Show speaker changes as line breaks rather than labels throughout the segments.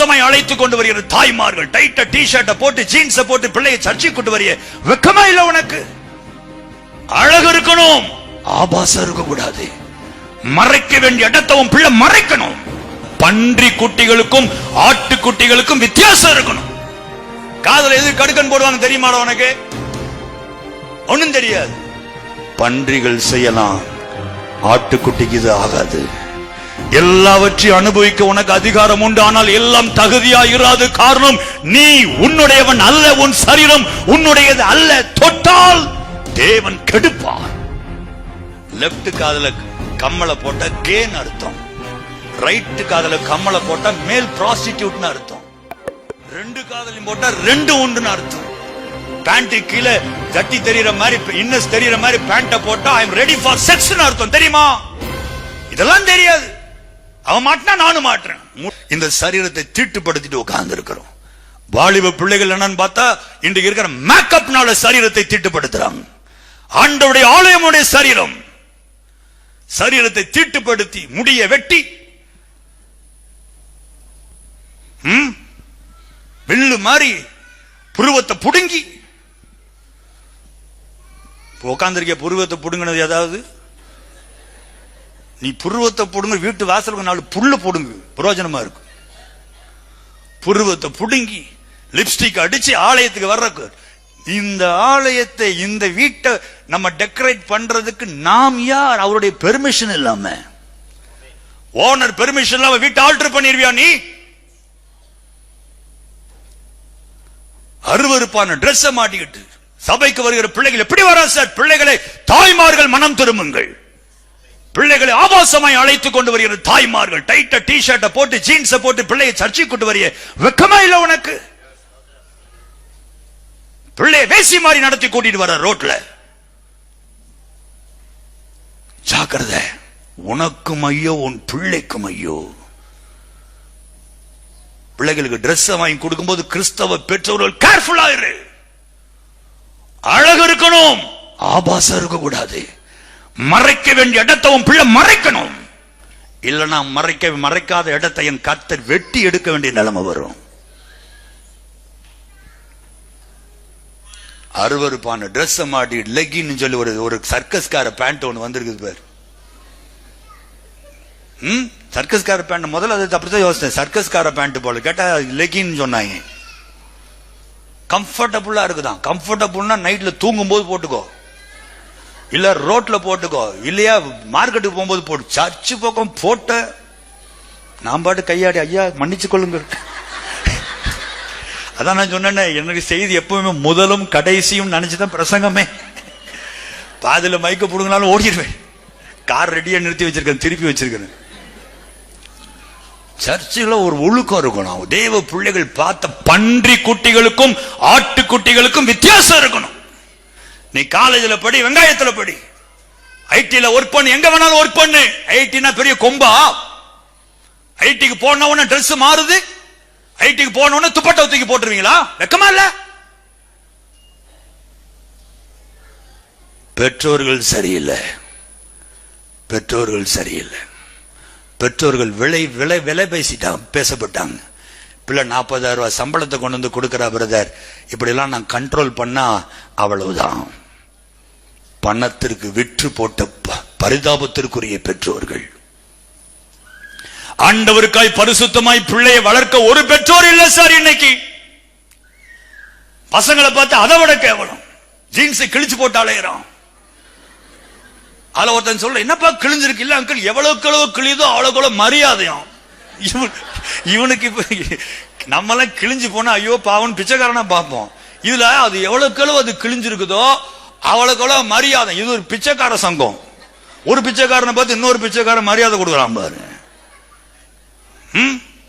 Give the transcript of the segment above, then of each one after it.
ஆபாசமாய் அழைத்துக் கொண்டு வருகிற தாய்மார்கள் டைட்ட டி-ஷர்ட்டை போட்டு ஜீன்ஸை போட்டு பிள்ளையை சர்ச்சை கொண்டு வரிய வெக்கமா இல்ல உனக்கு? அழகு இருக்கணும், ஆபாசம் இருக்க கூடாது. மறைக்க வேண்டிய இடத்தை உன் பிள்ளை மறைக்கணும். பன்றி குட்டிகளுக்கும் ஆட்டு குட்டிகளுக்கும் வித்தியாசம் இருக்கணும். காதல எது கடுக்கன் போடுவாங்க தெரியுமா உனக்கு? ஒண்ணும் தெரியாது. பன்றிகள் செய்யலாம், ஆட்டுக்குட்டிக்கு இது ஆகாது. எல்லாவற்றையும் அனுபவிக்க உனக்கு அதிகாரம் உண்டு, ஆனால் எல்லாம் தகுதியா இராது. காரணம், நீ உன்னுடையவன் அல்ல, உன் சரீரம் உன்னுடையது அல்ல. தொட்டால் தேவன் கெடுப்பார். லெப்ட் காதல கம்மலை போட்ட கேன் அர்த்தம், ரைட் காதல கம்மலை போட்ட மேல் ப்ராஸ்டிடியூட்னு அர்த்தம், ரெண்டு காதலையும் போட்டா ரெண்டு உண்டுன்னு அர்த்தம். பேண்ட் கீழே ஜட்டி தெரியற மாதிரி இன்னஸ் தெரியற மாதிரி பேண்ட போட்டா ஐ அம் ரெடி ஃபார் செக்ஸ்னு அர்த்தம். தெரியுமா? இதெல்லாம் தெரியாது. அவன் மாட்டினா நானும் மாட்டுறேன். இந்த சரீரத்தை தீட்டுப்படுத்திட்டு உட்கார்ந்து இருக்கிறோம். வாலிப பிள்ளைகள் என்னன்னு பார்த்தா இன்றைக்கு இருக்கிற மேக்கப்னால சரீரத்தை தீட்டுப்படுத்துறாங்க. ஆண்டவருடைய ஆலயமுடைய சரீரம், சரீரத்தை தீட்டுப்படுத்தி முடிய வெட்டி வில்லு மாதிரி புருவத்தை புடுங்கி உட்கார்ந்திருக்க. புருவத்தை புடுங்கினது ஏதாவது? நீ புருவத்தை புடுங்க, வீட்டு வாசலுக்கு 4 புல்லு புடுங்கு, பிரயோஜனமா இருக்கும். புருவத்தை புடுங்கி லிப்ஸ்டிக் அடிச்சு ஆலயத்துக்கு வர்ற இந்த ஆலயத்தை, இந்த வீட்டை நம்ம டெக்கரேட் பண்றதுக்கு நாம் யார்? அவருடைய பெர்மிஷன் இல்லாம, ஓனர் பெர்மிஷன் இல்லாம வீட்டை ஆல்டர் பண்ணிருவியா நீ? அருவருப்பான டிரெஸ் மாட்டிக்கிட்டு சபைக்கு வருகிற பிள்ளைகள் எப்படி வரா சார்? பிள்ளைகளை தாய்மார்கள் மனம் திரும்புங்கள். பிள்ளைகளை ஆபாசமாய் அழைத்துக் கொண்டு வருகிற தாய்மார்கள் டைட்ட டி-ஷர்ட்டை போட்டு ஜீன்ஸை போட்டு பிள்ளையை சர்ச்சை கொண்டு வரிய வெக்கமா இல்ல உனக்கு? பிள்ளையை வேசி மாதிரி நடத்தி கூட்டிட்டு வர ரோட்ல. ஜாக்கிரதை, உனக்கும் ஐயோ, உன் பிள்ளைக்கும் ஐயோ. பிள்ளைகளுக்கு டிரெஸ் வாங்கி கொடுக்கும் போது கிறிஸ்தவ பெற்றோர்கள் கேர்ஃபுல்லா இரு. அழகு இருக்கணும், ஆபாசம் இருக்க கூடாது. மறைக்க வேண்டிய இடத்தை உன் பிள்ளை மறைக்கணும். இல்லைன்னா மறைக்காத இடத்தை என் கர்த்தர் வெட்டி எடுக்க வேண்டிய நிலைமை வரும். அருவருப்பான டிரெஸ் மாட்டி லெகின்னு சொல்லி ஒரு சர்க்கஸ்கார பேண்ட் ஒன்று வந்திருக்குது பேர். சர்க்கஸ்கார பேண்ட் முதல்ல அது அப்படிதான் யோசிச்சேன். சர்க்கஸ்கார பேண்ட் போல கேட்டா லெகின்னு சொன்னாங்க. கம்ஃபர்டபுளா இருக்குதான். கம்ஃபர்டபுள்னா நைட்ல தூங்கும் போது போட்டுக்கோ, இல்ல ரோட்ல போட்டுக்கோ, இல்லையா மார்க்கெட்டுக்கு போகும்போது போட்டு. சர்ச்சு பக்கம் போட்ட நான் பாட்டு கையாடி ஐயா மன்னிச்சு கொள்ளுங்க. அதான் நான் சொன்னேன், எனக்கு செய்தி எப்பவுமே முதலும் கடைசியும் நினைச்சுதான் பிரசங்கமே. பாதில மைக்க புடுங்கினாலும் ஓடிடுவேன். கார் ரெடியா நிறுத்தி வச்சிருக்கேன், திருப்பி வச்சிருக்கேன். சர்ச்சில் ஒரு ஒழுக்கம் இருக்கணும். தேவ பிள்ளைகள் பார்த்த பன்றி குட்டிகளுக்கும் ஆட்டு குட்டிகளுக்கும் வித்தியாசம் இருக்கணும். நீ காலேஜில் படி, வெங்காயத்தில் படி, ஐடில ஒர்க் பண்ணு, எங்க வேணாலும் ஒர்க் பண்ணு. ஐடினா பெரிய கொம்பா? ஐடிக்கு போன உடனே ட்ரெஸ் மாறுது, ஐடிக்கு போன உடனே துப்பட்டா தூக்கி போட்டுருவீங்களா? வெக்கமா இல்ல? பெற்றோர்கள் சரியில்லை, பெற்றோர்கள் சரியில்லை. பெற்றோர்கள் விலை பேசப்பட்டாங்க. பிள்ளை 40,000 ரூபாய் சம்பளத்தை கொண்டு வந்து கொடுக்கிறா பிரதர், இப்படி எல்லாம் நான் கண்ட்ரோல் பண்ணா அவ்வளவுதான். பணத்திற்கு விற்று போட்ட பரிதாபத்திற்குரிய பெற்றோர்கள். ஆண்டவருக்காய் பரிசுத்தமாய் பிள்ளையை வளர்க்க ஒரு பெற்றோர் இல்ல சார். இன்னைக்கு பசங்களை பார்த்து அதை விட கேவலம். ஜீன்ஸை கிழிச்சு போட்டு அலையிறான். அதுல ஒருத்தன் சொல்ல, என்னப்பா கிழிஞ்சிருக்கு? இல்ல அங்கிள், எவ்வளவு கிழியுதோ அவ்வளவு மரியாதையும். இவனுக்கு நம்மளாம் கிழிஞ்சு போனா ஐயோ பாவன் பிச்சைக்காரனா பார்ப்போம். இதுல அது எவ்வளவு அது கிழிஞ்சிருக்குதோ அவ்வளவு மரியாதை. இது ஒரு பிச்சைக்கார சங்கம். ஒரு பிச்சைக்காரனை பார்த்து இன்னொரு பிச்சைக்காரன் மரியாதை கொடுக்குறான் பாரு.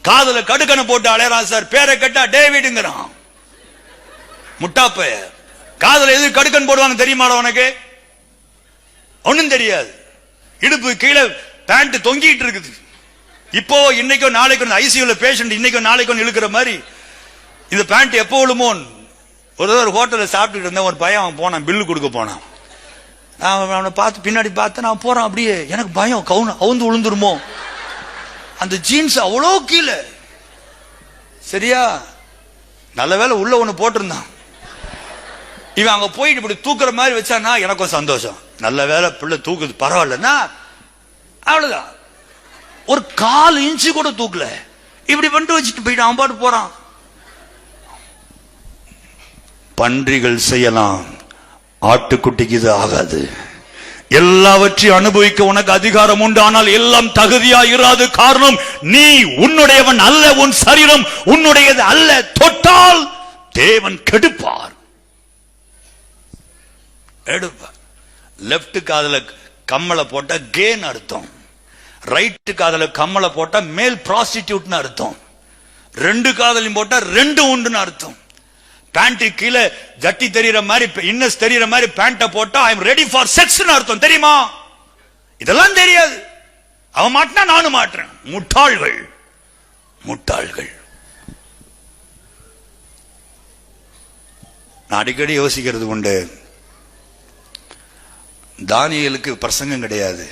காதுல கடுக்கனை போட்டு அலையறான் சார். பேரை கேட்டா டேவிடுங்கிறான். முட்டாப்ப காதுல எது கடுக்கன் போடுவாங்க தெரியுமா உனக்கு? ஒண்ணும் தெரியாது. இடுப்பு கீழே பேண்ட் தொங்கிட்டு இருக்குது. இப்போ இன்னைக்கோ நாளைக்கோ ஐசியூல பேஷண்ட் இன்னைக்கோ நாளைக்கோ இழுக்கிற மாதிரி இந்த பேண்ட் எப்போ விழுமோ. ஒரு ஹோட்டல்ல சாப்பிட்டு இருந்தேன், ஒரு பையன் அவன் போனான், பில்லு கொடுக்க போனான். அவனை பார்த்து பின்னாடி பார்த்து நான் போறான். அப்படியே எனக்கு பயம், அவுந்து விழுந்துருமோ. அந்த ஜீன்ஸ் அவ்வளோ கீழே. சரியா? நல்ல வேளை உள்ள ஒண்ணு போட்டிருந்தான். இவன் அங்க போயிட்டு இப்படி தூக்குற மாதிரி வச்சானா எனக்கும் சந்தோஷம். நல்ல வேளை பிள்ளை தூக்குது பரவாயில்லன்னா அவ்வளவுதான். ஒரு 1/4 இன்ச்சு கூட தூக்கல, இப்படி பண்ணிட்டு வச்சுட்டு போயிட்டு அவன் பாட்டு போறான். பன்றிகள் செய்யலாம், ஆட்டுக்குட்டிக்கு இது ஆகாது. எல்லாவற்றையும் அனுபவிக்க உனக்கு அதிகாரம் உண்டு, ஆனால் எல்லாம் தகுதியா இராது. காரணம், நீ உன்னுடையவன் அல்ல, உன் சரீரம் உன்னுடையது அல்ல. தொட்டால் தேவன் கெடுப்பார். எடுப்பார். லெப்ட் காதுல கம்மலை போட்டா கேன் அர்த்தம், ரைட்டு காதுல கம்மலை போட்டா மேல் ப்ராஸ்டிடியூட்னு அர்த்தம், 2 காதலையும் போட்டா 2 உண்டுன்னு அர்த்தம். பேண்ட் கீழே ஜட்டி தெரியற மாதிரி இன்னஸ் தெரியற மாதிரி பேண்ட போட்டா ஐ எம் ரெடி ஃபார் செக்ஸ்னு அர்த்தம். தெரியுமா? இதெல்லாம் தெரியாது. அவன் மாட்டினா நானும் மாட்டுறேன். முட்டாள்கள், முட்டாள்கள். நான் அடிக்கடி யோசிக்கிறது உண்டு, தானியேலுக்கு பிரசங்கம் கிடையாது,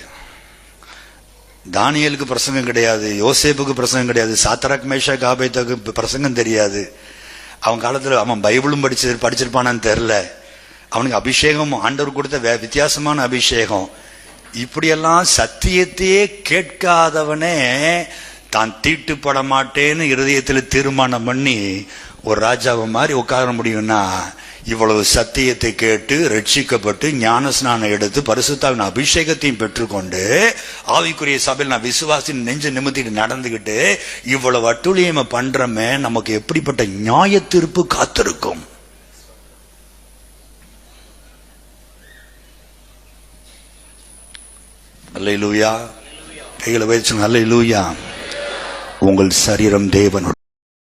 தானியேலுக்கு பிரசங்கம் கிடையாது, யோசேப்புக்கு பிரசங்கம் கிடையாது, சாத்ராக் மேஷாக் ஆபேத்துக்கு பிரசங்கம் தெரியாது. அவன் காலத்துல அவன் பைபிளும் படிச்சிருப்பானான்னு தெரியல. அவனுக்கு அபிஷேகம் ஆண்டவர் கொடுத்த வித்தியாசமான அபிஷேகம். இப்படியெல்லாம் சத்தியத்தையே கேட்காதவனே தான் தீட்டுப்பட மாட்டேன்னு இருதயத்தில் தீர்மானம் பண்ணி ஒரு ராஜாவை மாதிரி உட்கார முடியும்னா, இவ்வளவு சத்தியத்தை கேட்டு ரட்சிக்கப்பட்டு ஞான ஸ்நானம் எடுத்து பரிசுத்தாவின் அபிஷேகத்தையும் பெற்றுக்கொண்டு ஆவிக்குரிய சபையில் நான் விசுவாசின் நெஞ்ச நிமித்திட்டு நடந்துகிட்டு இவ்வளவு அட்டுழியமை பண்றமே, நமக்கு எப்படிப்பட்ட நியாய தீர்ப்பு காத்திருக்கும்? அல்லேலூயா. கைகளை வச்சு அல்லேலூயா. உங்கள் சரீரம் தேவனுடைய